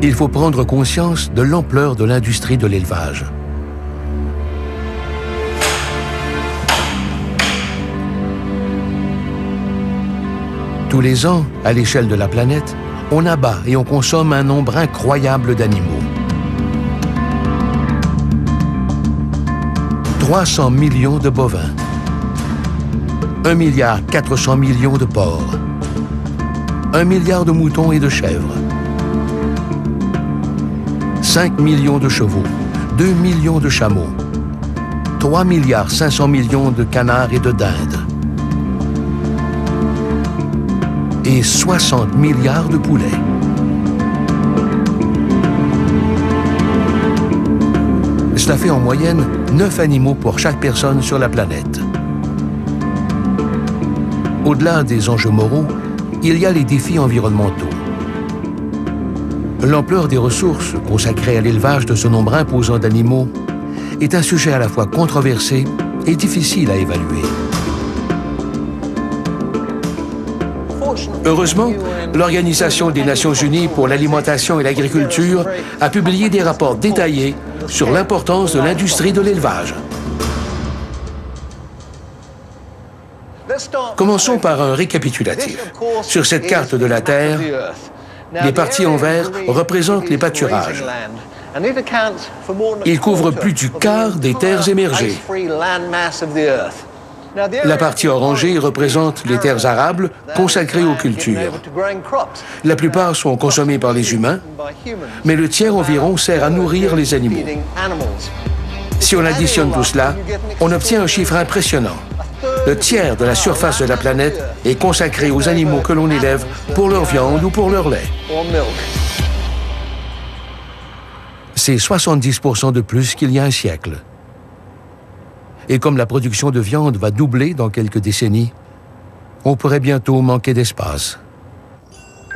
Il faut prendre conscience de l'ampleur de l'industrie de l'élevage. Tous les ans, à l'échelle de la planète, on abat et on consomme un nombre incroyable d'animaux. 300 millions de bovins, 1,4 milliard de porcs, 1 milliard de moutons et de chèvres, 5 millions de chevaux, 2 millions de chameaux, 3,5 milliard de canards et de dindes, et 60 milliards de poulets. Cela fait en moyenne 9 animaux pour chaque personne sur la planète. Au-delà des enjeux moraux, il y a les défis environnementaux. L'ampleur des ressources consacrées à l'élevage de ce nombre imposant d'animaux est un sujet à la fois controversé et difficile à évaluer. Heureusement, l'Organisation des Nations Unies pour l'alimentation et l'agriculture a publié des rapports détaillés sur l'importance de l'industrie de l'élevage. Commençons par un récapitulatif. Sur cette carte de la Terre, les parties en vert représentent les pâturages. Ils couvrent plus du quart des terres émergées. La partie orangée représente les terres arables consacrées aux cultures. La plupart sont consommées par les humains, mais le tiers environ sert à nourrir les animaux. Si on additionne tout cela, on obtient un chiffre impressionnant. Le tiers de la surface de la planète est consacré aux animaux que l'on élève pour leur viande ou pour leur lait. C'est 70% de plus qu'il y a un siècle. Et comme la production de viande va doubler dans quelques décennies, on pourrait bientôt manquer d'espace.